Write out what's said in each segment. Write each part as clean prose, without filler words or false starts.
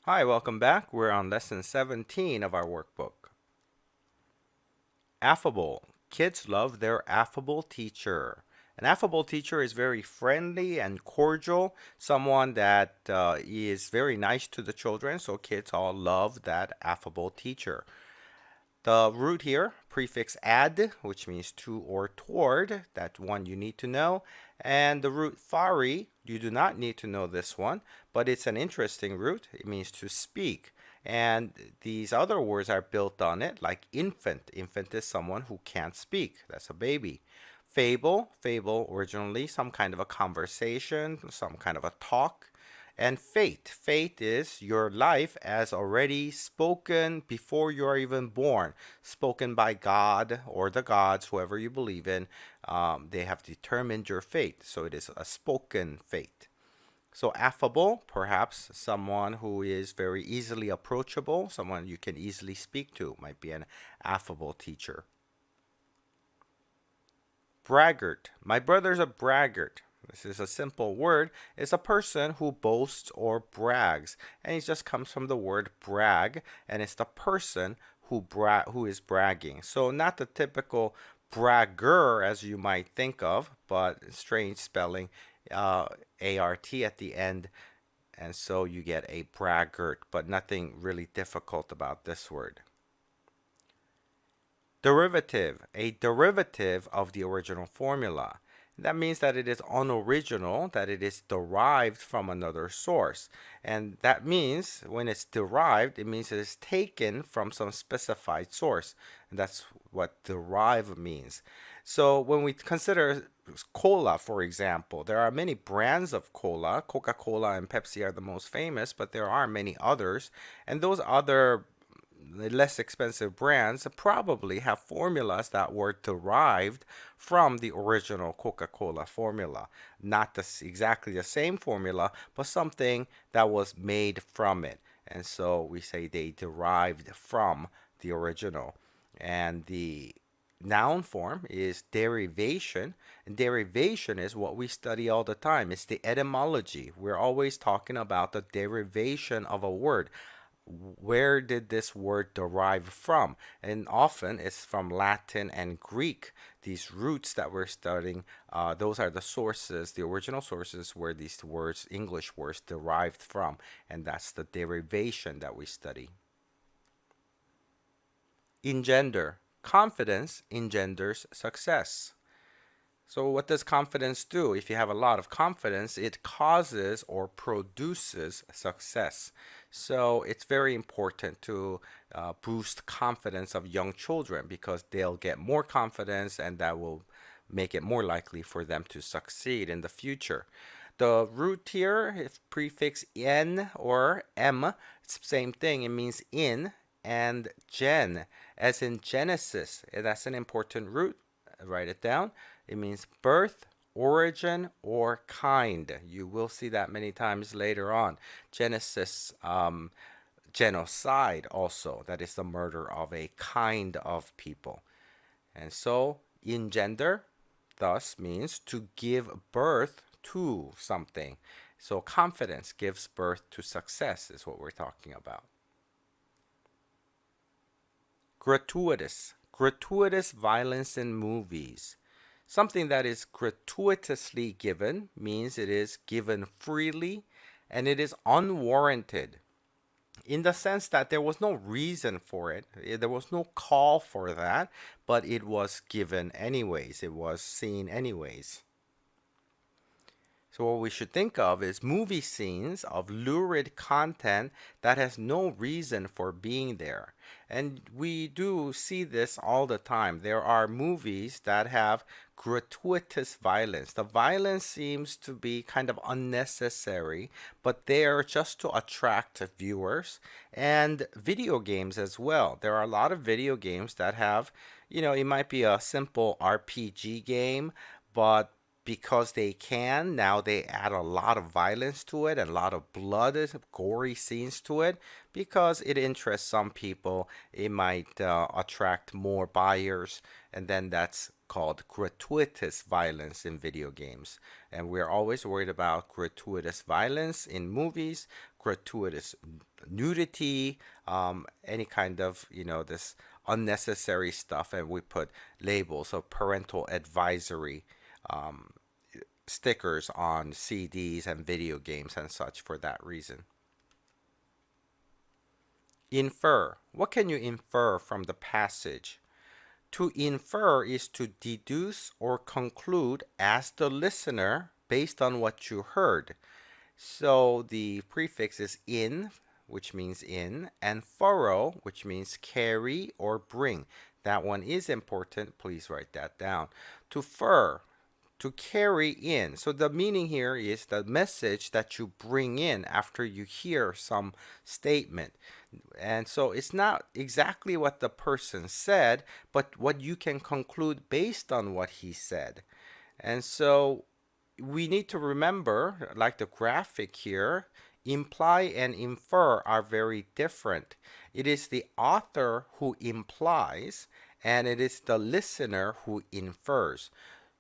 Hi, welcome back. We're on lesson 17 of our workbook. Affable. Kids love their affable teacher. An affable teacher is very friendly and cordial, someone that is very nice to the children, so kids all love that affable teacher. The root here, prefix ad, which means to or toward, that's one you need to know. And the root fari, you do not need to know this one, but it's an interesting root. It means to speak. And these other words are built on it, like infant. Infant is someone who can't speak. That's a baby. Fable, fable originally some kind of a conversation, some kind of a talk. And fate. Fate is your life as already spoken before you are even born, spoken by God or the gods, whoever you believe in. They have determined your fate. So it is a spoken fate. So affable, perhaps someone who is very easily approachable, someone you can easily speak to, might be an affable teacher. Braggart. My brother's a braggart. This is a simple word. It's a person who boasts or brags. And it just comes from the word brag. And it's the person who is bragging. So not the typical bragger as you might think of, but strange spelling, ART at the end. And so you get a braggart, but nothing really difficult about this word. Derivative, a derivative of the original formula. That means that it is unoriginal, that it is derived from another source. And that means when it's derived, it means it is taken from some specified source. And that's what derive means. So when we consider cola, for example, there are many brands of cola. Coca-Cola and Pepsi are the most famous, but there are many others. And those other the less expensive brands probably have formulas that were derived from the original Coca-Cola formula. Not exactly the same formula, but something that was made from it. And so we say they derived from the original. And the noun form is derivation. And derivation is what we study all the time. It's the etymology. We're always talking about the derivation of a word. Where did this word derive from? And often it's from Latin and Greek. These roots that we're studying, those are the sources, the original sources where these words, English words, derived from. And that's the derivation that we study. Engender. Confidence engenders success. So what does confidence do? If you have a lot of confidence, it causes or produces success. So it's very important to boost confidence of young children because they'll get more confidence and that will make it more likely for them to succeed in the future. The root here is prefix n or m. It's the same thing. It means in and gen, as in Genesis. That's an important root. Write it down. It means birth, origin, or kind. You will see that many times later on. Genesis, genocide also. That is the murder of a kind of people. And so, engender thus means to give birth to something. So confidence gives birth to success is what we're talking about. Gratuitous. Gratuitous violence in movies. Something that is gratuitously given means it is given freely and it is unwarranted in the sense that there was no reason for it. There was no call for that, but it was given anyways. It was seen anyways. So what we should think of is movie scenes of lurid content that has no reason for being there. And we do see this all the time. There are movies that have gratuitous violence. The violence seems to be kind of unnecessary, but they are just to attract viewers. And video games as well. There are a lot of video games that have, it might be a simple RPG game, but because they can, now they add a lot of violence to it, a lot of blood, gory scenes to it, because it interests some people. It might attract more buyers, and then that's called gratuitous violence in video games. And we're always worried about gratuitous violence in movies. gratuitous nudity, any kind of, this unnecessary stuff, and we put labels of parental advisory um, stickers on CDs and video games and such for that reason. Infer. What can you infer from the passage? To infer is to deduce or conclude as the listener based on what you heard. So the prefix is in, which means in, and furrow, which means carry or bring. That one is important. Please write that down. To fur, to carry in. So the meaning here is the message that you bring in after you hear some statement. And so it's not exactly what the person said, but what you can conclude based on what he said. And so we need to remember, like the graphic here, imply and infer are very different. It is the author who implies, and it is the listener who infers.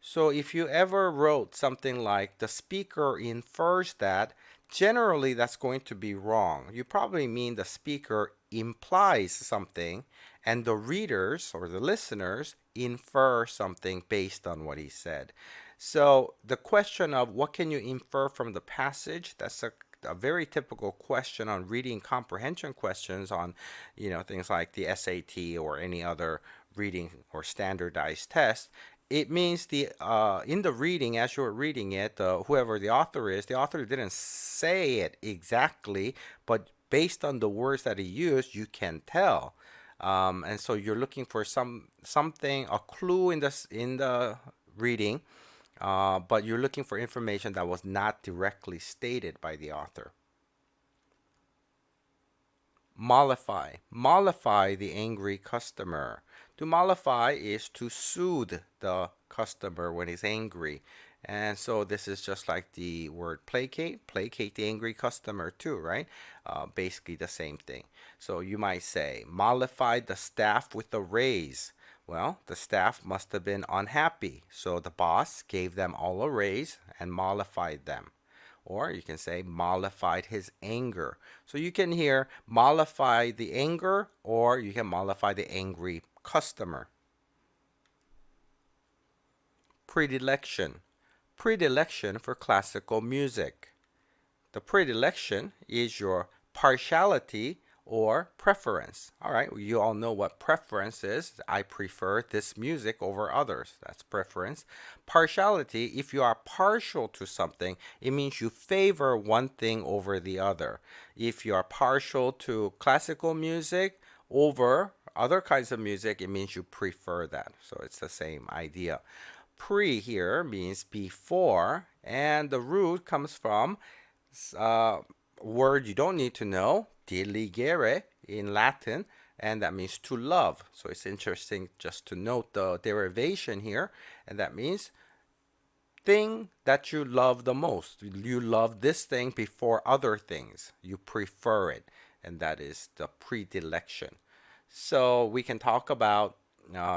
So if you ever wrote something like the speaker infers that, generally that's going to be wrong. You probably mean the speaker implies something and the readers or the listeners infer something based on what he said. So the question of what can you infer from the passage, that's a very typical question on reading comprehension questions on, things like the SAT or any other reading or standardized test. It means the in the reading, as you're reading it, whoever the author is, the author didn't say it exactly, but based on the words that he used, you can tell. And so you're looking for something, a clue in the reading, but you're looking for information that was not directly stated by the author. Mollify. Mollify the angry customer. To mollify is to soothe the customer when he's angry. And so this is just like the word placate, placate the angry customer too, right? Basically the same thing. So you might say, mollified the staff with a raise. Well, the staff must have been unhappy, so the boss gave them all a raise and mollified them. Or you can say mollified his anger. So you can hear mollify the anger, or you can mollify the angry customer. Predilection. Predilection for classical music. The predilection is your partiality or preference. All right, you all know what preference is. I prefer this music over others. That's preference. Partiality, if you are partial to something, it means you favor one thing over the other. If you are partial to classical music over other kinds of music, it means you prefer that. So it's the same idea. Pre here means before, and the root comes from word you don't need to know, diligere in Latin, and that means to love. So it's interesting just to note the derivation here, and that means thing that you love the most. You love this thing before other things. You prefer it, and that is the predilection. So we can talk about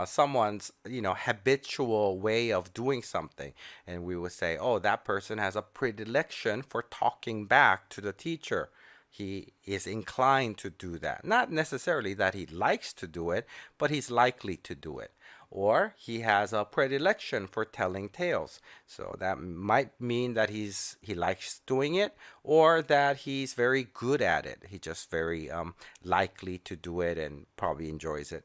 someone's habitual way of doing something, and we would say, oh, that person has a predilection for talking back to the teacher. He is inclined to do that. Not necessarily that he likes to do it, but he's likely to do it. Or he has a predilection for telling tales. So that might mean that he likes doing it, or that he's very good at it. He's just very likely to do it and probably enjoys it.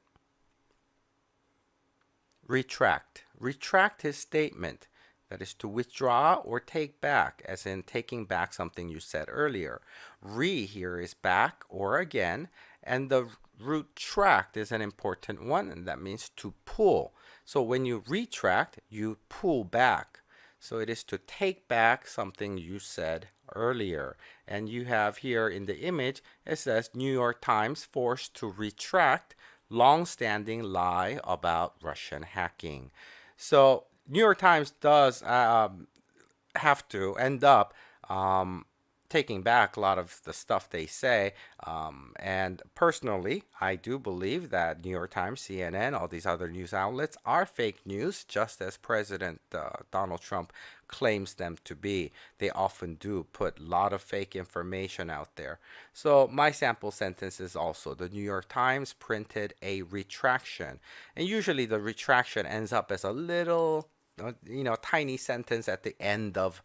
Retract. Retract his statement. That is to withdraw or take back, as in taking back something you said earlier. Re here is back or again, and the root tract is an important one, and that means to pull. So when you retract, you pull back. So it is to take back something you said earlier. And you have here in the image, it says New York Times forced to retract long-standing lie about Russian hacking. So New York Times does have to end up taking back a lot of the stuff they say. And personally, I do believe that New York Times, CNN, all these other news outlets are fake news, just as President Donald Trump claims them to be. They often do put a lot of fake information out there. So my sample sentence is also the New York Times printed a retraction. And usually the retraction ends up as a little tiny sentence at the end of,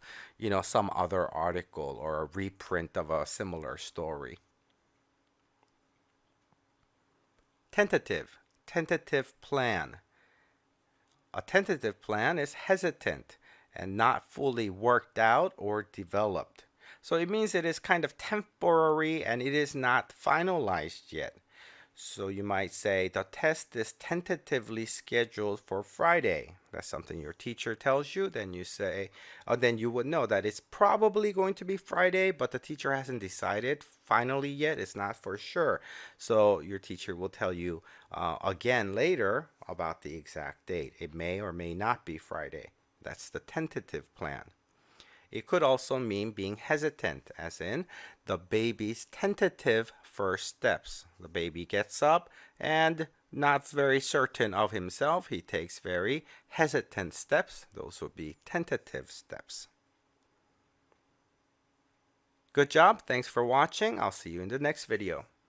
some other article or a reprint of a similar story. Tentative, tentative plan. A tentative plan is hesitant and not fully worked out or developed. So it means it is kind of temporary and it is not finalized yet. So you might say the test is tentatively scheduled for Friday. That's something your teacher tells you. Then you say, then you would know that it's probably going to be Friday, but the teacher hasn't decided finally yet. It's not for sure. So your teacher will tell you again later about the exact date. It may or may not be Friday. That's the tentative plan. It could also mean being hesitant, as in the baby's tentative first steps. The baby gets up and not very certain of himself. He takes very hesitant steps. Those would be tentative steps. Good job. Thanks for watching. I'll see you in the next video.